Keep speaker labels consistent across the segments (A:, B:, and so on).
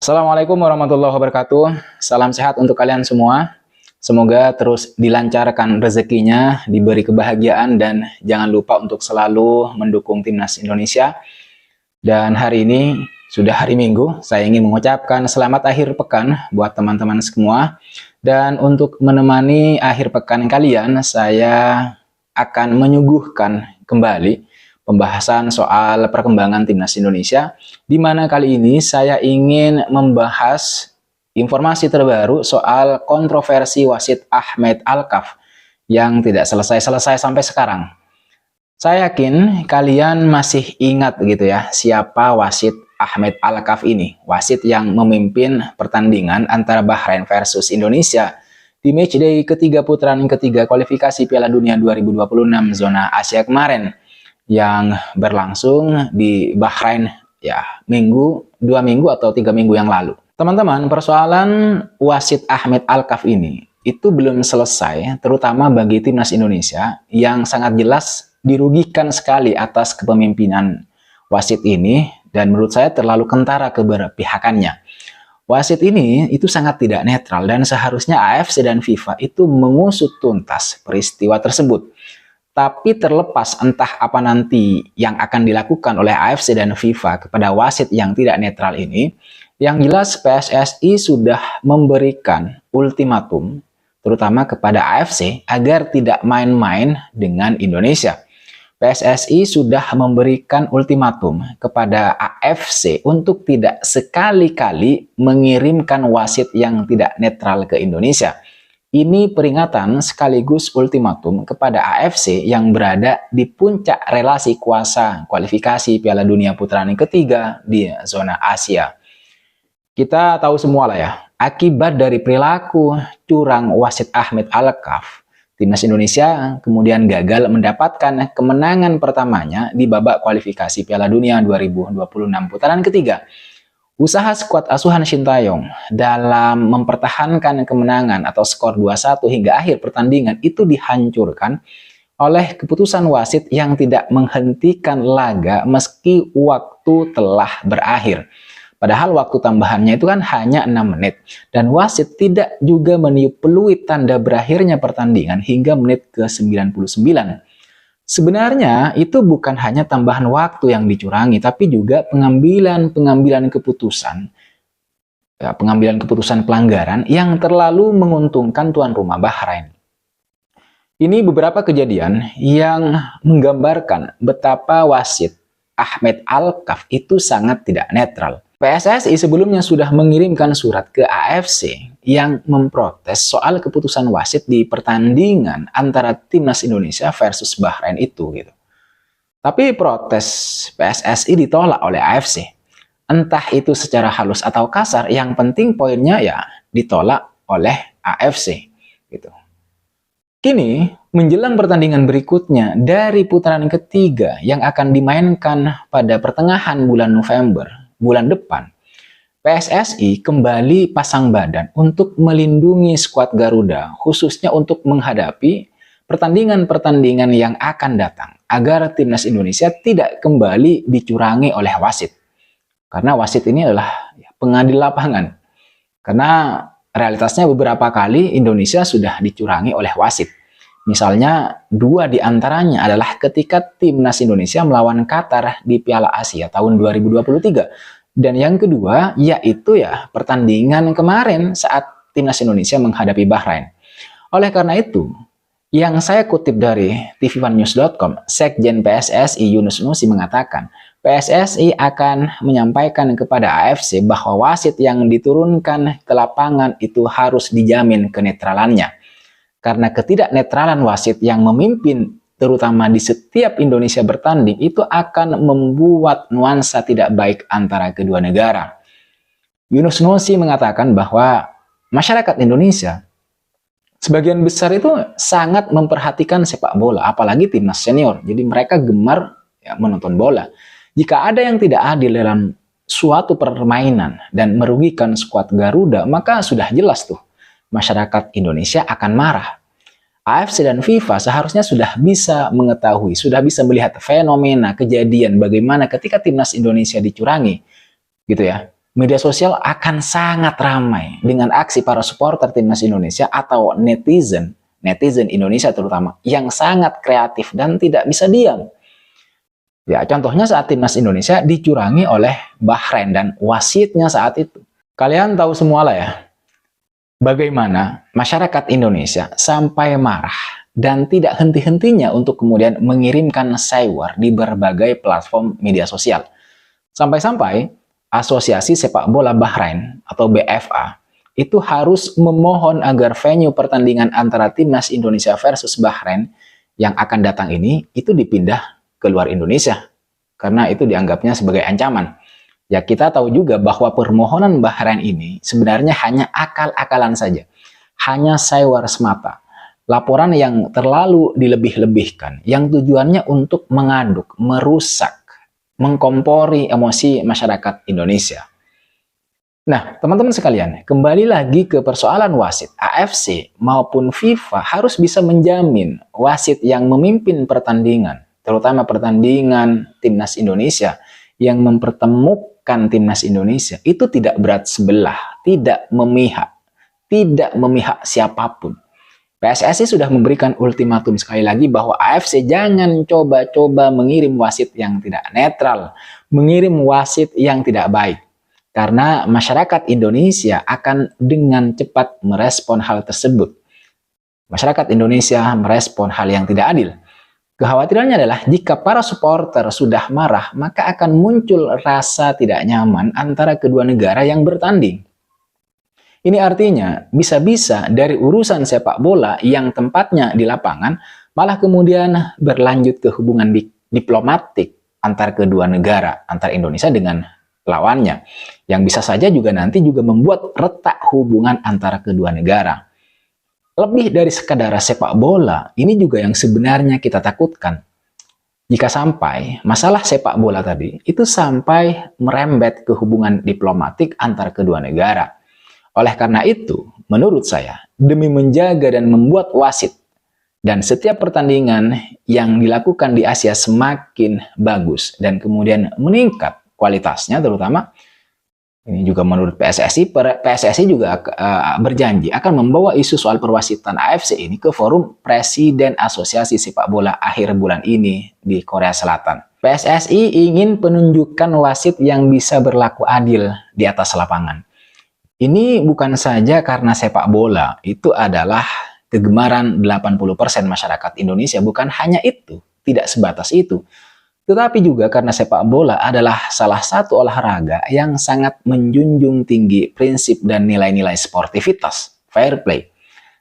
A: Assalamualaikum warahmatullahi wabarakatuh. Salam sehat untuk kalian semua. Semoga terus dilancarkan rezekinya, diberi kebahagiaan, dan jangan lupa untuk selalu mendukung timnas Indonesia. Dan hari ini sudah hari Minggu, saya ingin mengucapkan selamat akhir pekan buat teman-teman semua. Dan untuk menemani akhir pekan kalian, saya akan menyuguhkan kembali pembahasan soal perkembangan timnas Indonesia, di mana kali ini saya ingin membahas informasi terbaru soal kontroversi wasit Ahmed Alkaf yang tidak selesai-selesai sampai sekarang. Saya yakin kalian masih ingat gitu ya, siapa wasit Ahmed Alkaf ini, wasit yang memimpin pertandingan antara Bahrain versus Indonesia di matchday ketiga putaran ketiga kualifikasi Piala Dunia 2026 zona Asia kemarin, yang berlangsung di Bahrain ya 2 minggu atau 3 minggu yang lalu. Teman-teman, persoalan wasit Ahmed Alkaf ini itu belum selesai, terutama bagi timnas Indonesia yang sangat jelas dirugikan sekali atas kepemimpinan wasit ini, dan menurut saya terlalu kentara keberpihakannya. Wasit ini itu sangat tidak netral, dan seharusnya AFC dan FIFA itu mengusut tuntas peristiwa tersebut. Tapi terlepas entah apa nanti yang akan dilakukan oleh AFC dan FIFA kepada wasit yang tidak netral ini, yang jelas PSSI sudah memberikan ultimatum terutama kepada AFC agar tidak main-main dengan Indonesia. PSSI sudah memberikan ultimatum kepada AFC untuk tidak sekali-kali mengirimkan wasit yang tidak netral ke Indonesia. Ini peringatan sekaligus ultimatum kepada AFC yang berada di puncak relasi kuasa kualifikasi Piala Dunia putaran ketiga di zona Asia. Kita tahu semua lah ya, akibat dari perilaku curang wasit Ahmed Alkaf, timnas Indonesia kemudian gagal mendapatkan kemenangan pertamanya di babak kualifikasi Piala Dunia 2026 putaran ketiga. Usaha skuad asuhan Sintayong dalam mempertahankan kemenangan atau skor 2-1 hingga akhir pertandingan itu dihancurkan oleh keputusan wasit yang tidak menghentikan laga meski waktu telah berakhir. Padahal waktu tambahannya itu kan hanya 6 menit. Dan wasit tidak juga meniup peluit tanda berakhirnya pertandingan hingga menit ke-99. Sebenarnya itu bukan hanya tambahan waktu yang dicurangi, tapi juga pengambilan keputusan, pengambilan keputusan pelanggaran yang terlalu menguntungkan tuan rumah Bahrain. Ini beberapa kejadian yang menggambarkan betapa wasit Ahmed Alkaf itu sangat tidak netral. PSSI sebelumnya sudah mengirimkan surat ke AFC yang memprotes soal keputusan wasit di pertandingan antara timnas Indonesia versus Bahrain itu gitu. Tapi protes PSSI ditolak oleh AFC. Entah itu secara halus atau kasar, yang penting poinnya ya ditolak oleh AFC gitu. Kini menjelang pertandingan berikutnya dari putaran ketiga yang akan dimainkan pada pertengahan bulan November, bulan depan, PSSI kembali pasang badan untuk melindungi skuad Garuda, khususnya untuk menghadapi pertandingan-pertandingan yang akan datang, agar timnas Indonesia tidak kembali dicurangi oleh wasit. Karena wasit ini adalah pengadil lapangan. Karena realitasnya beberapa kali Indonesia sudah dicurangi oleh wasit. Misalnya 2 di antaranya adalah ketika timnas Indonesia melawan Qatar di Piala Asia tahun 2023. Dan yang kedua yaitu ya pertandingan kemarin saat timnas Indonesia menghadapi Bahrain. Oleh karena itu, yang saya kutip dari tv1news.com, Sekjen PSSI Yunus Nusi mengatakan, PSSI akan menyampaikan kepada AFC bahwa wasit yang diturunkan ke lapangan itu harus dijamin kenetralannya. Karena ketidaknetralan wasit yang memimpin terutama di setiap Indonesia bertanding itu akan membuat nuansa tidak baik antara kedua negara. Yunus Nusi mengatakan bahwa masyarakat Indonesia sebagian besar itu sangat memperhatikan sepak bola, apalagi timnas senior. Jadi mereka gemar menonton bola. Jika ada yang tidak adil dalam suatu permainan dan merugikan skuad Garuda, maka sudah jelas tuh masyarakat Indonesia akan marah. AFC dan FIFA seharusnya sudah bisa mengetahui, sudah bisa melihat fenomena kejadian bagaimana ketika timnas Indonesia dicurangi, gitu ya. media sosial akan sangat ramai dengan aksi para supporter timnas Indonesia atau netizen Indonesia terutama, yang sangat kreatif dan tidak bisa diam. Ya, contohnya saat timnas Indonesia dicurangi oleh Bahrain dan wasitnya saat itu. Kalian tahu semua lah ya, bagaimana masyarakat Indonesia sampai marah dan tidak henti-hentinya untuk kemudian mengirimkan sywar di berbagai platform media sosial. Sampai-sampai Asosiasi Sepak Bola Bahrain atau BFA itu harus memohon agar venue pertandingan antara timnas Indonesia versus Bahrain yang akan datang ini itu dipindah ke luar Indonesia, karena itu dianggapnya sebagai ancaman. Ya, kita tahu juga bahwa permohonan Bahrain ini sebenarnya hanya akal-akalan saja, hanya sywar semata. Laporan yang terlalu dilebih-lebihkan, yang tujuannya untuk mengaduk, merusak, mengkompori emosi masyarakat Indonesia. Nah, teman-teman sekalian, kembali lagi ke persoalan wasit. AFC maupun FIFA harus bisa menjamin wasit yang memimpin pertandingan, terutama pertandingan timnas Indonesia yang mempertemukan timnas Indonesia, itu tidak berat sebelah, tidak memihak siapapun. PSSI sudah memberikan ultimatum sekali lagi bahwa AFC jangan coba-coba mengirim wasit yang tidak netral, mengirim wasit yang tidak baik. Karena masyarakat Indonesia akan dengan cepat merespon hal tersebut. Masyarakat Indonesia merespon hal yang tidak adil. Kekhawatirannya adalah jika para supporter sudah marah, maka akan muncul rasa tidak nyaman antara kedua negara yang bertanding. Ini artinya bisa-bisa dari urusan sepak bola yang tempatnya di lapangan malah kemudian berlanjut ke hubungan diplomatik antar kedua negara, antar Indonesia dengan lawannya, yang bisa saja juga nanti juga membuat retak hubungan antara kedua negara. Lebih dari sekadar sepak bola, ini juga yang sebenarnya kita takutkan. Jika sampai masalah sepak bola tadi itu sampai merembet ke hubungan diplomatik antar kedua negara. Oleh karena itu, menurut saya, demi menjaga dan membuat wasit dan setiap pertandingan yang dilakukan di Asia semakin bagus dan kemudian meningkat kualitasnya, terutama ini juga menurut PSSI juga berjanji akan membawa isu soal perwasitan AFC ini ke forum Presiden Asosiasi Sepak Bola akhir bulan ini di Korea Selatan. PSSI ingin penunjukan wasit yang bisa berlaku adil di atas lapangan. Ini bukan saja karena sepak bola, itu adalah kegemaran 80% masyarakat Indonesia. Bukan hanya itu, tidak sebatas itu. Tetapi juga karena sepak bola adalah salah satu olahraga yang sangat menjunjung tinggi prinsip dan nilai-nilai sportivitas, fair play.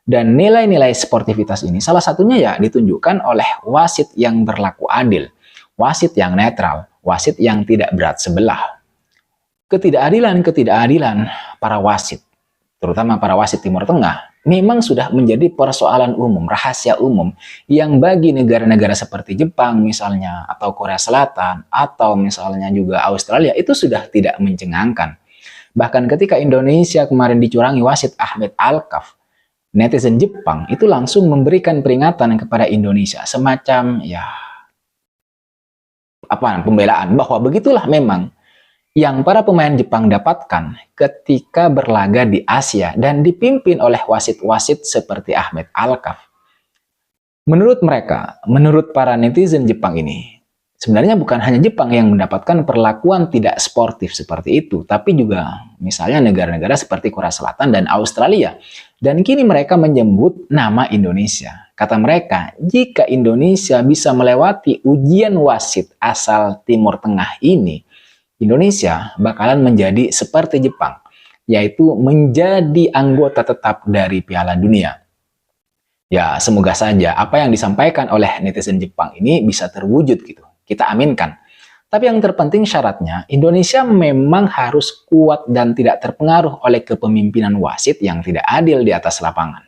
A: Dan nilai-nilai sportivitas ini salah satunya ya ditunjukkan oleh wasit yang berlaku adil, wasit yang netral, wasit yang tidak berat sebelah. Ketidakadilan para wasit, terutama para wasit Timur Tengah, memang sudah menjadi persoalan umum, rahasia umum, yang bagi negara-negara seperti Jepang misalnya, atau Korea Selatan, atau misalnya juga Australia, itu sudah tidak mencengangkan. Bahkan ketika Indonesia kemarin dicurangi wasit Ahmed Alkaf, netizen Jepang itu langsung memberikan peringatan kepada Indonesia, semacam pembelaan, bahwa begitulah memang yang para pemain Jepang dapatkan ketika berlaga di Asia dan dipimpin oleh wasit-wasit seperti Ahmed Alkaf. Menurut mereka, menurut para netizen Jepang ini, sebenarnya bukan hanya Jepang yang mendapatkan perlakuan tidak sportif seperti itu, tapi juga misalnya negara-negara seperti Korea Selatan dan Australia. Dan kini mereka menyebut nama Indonesia. Kata mereka, jika Indonesia bisa melewati ujian wasit asal Timur Tengah ini, Indonesia bakalan menjadi seperti Jepang, yaitu menjadi anggota tetap dari Piala Dunia. Ya, semoga saja apa yang disampaikan oleh netizen Jepang ini bisa terwujud gitu. Kita aminkan. Tapi yang terpenting syaratnya, Indonesia memang harus kuat dan tidak terpengaruh oleh kepemimpinan wasit yang tidak adil di atas lapangan.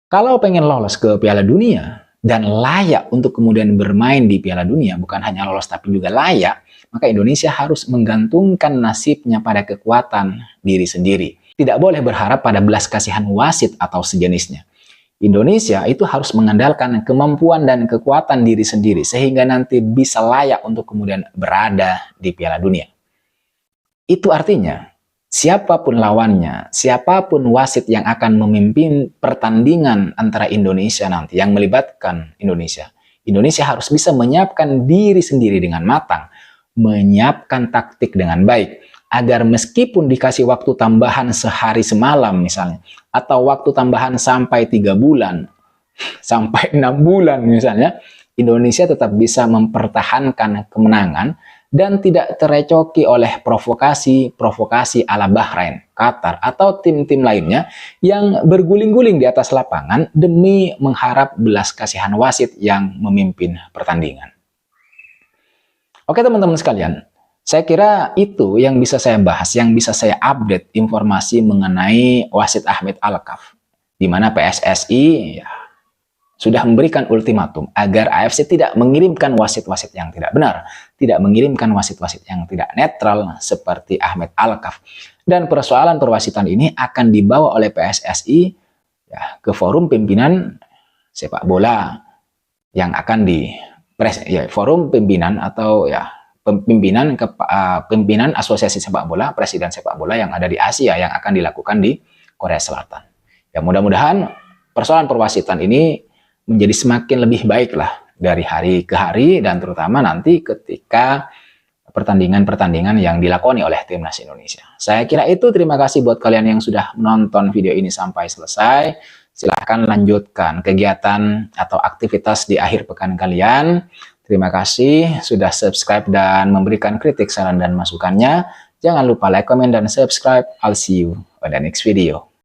A: Kalau pengen lolos ke Piala Dunia dan layak untuk kemudian bermain di Piala Dunia, bukan hanya lolos tapi juga layak, maka Indonesia harus menggantungkan nasibnya pada kekuatan diri sendiri. Tidak boleh berharap pada belas kasihan wasit atau sejenisnya. Indonesia itu harus mengandalkan kemampuan dan kekuatan diri sendiri sehingga nanti bisa layak untuk kemudian berada di Piala Dunia. Itu artinya siapapun lawannya, siapapun wasit yang akan memimpin pertandingan antara Indonesia nanti yang melibatkan Indonesia, Indonesia harus bisa menyiapkan diri sendiri dengan matang, menyiapkan taktik dengan baik, agar meskipun dikasih waktu tambahan sehari semalam misalnya, atau waktu tambahan sampai 3 bulan, sampai 6 bulan misalnya, Indonesia tetap bisa mempertahankan kemenangan dan tidak tercoki oleh provokasi ala Bahrain, Qatar, atau tim-tim lainnya yang berguling-guling di atas lapangan demi mengharap belas kasihan wasit yang memimpin pertandingan. Oke teman-teman sekalian, saya kira itu yang bisa saya bahas, yang bisa saya update informasi mengenai wasit Ahmed Alkaf, di mana PSSI sudah memberikan ultimatum agar AFC tidak mengirimkan wasit-wasit yang tidak benar, tidak mengirimkan wasit-wasit yang tidak netral seperti Ahmed Alkaf. Dan persoalan perwasitan ini akan dibawa oleh PSSI ke forum pimpinan sepak bola yang akan forum pimpinan atau pimpinan asosiasi sepak bola, presiden sepak bola yang ada di Asia yang akan dilakukan di Korea Selatan. Ya mudah-mudahan persoalan perwasitan ini menjadi semakin lebih baik lah dari hari ke hari, dan terutama nanti ketika pertandingan-pertandingan yang dilakoni oleh Timnas Indonesia. Saya kira itu. Terima kasih buat kalian yang sudah menonton video ini sampai selesai. Silahkan lanjutkan kegiatan atau aktivitas di akhir pekan kalian. Terima kasih sudah subscribe dan memberikan kritik, saran, dan masukannya. Jangan lupa like, comment, dan subscribe. I'll see you on the next video.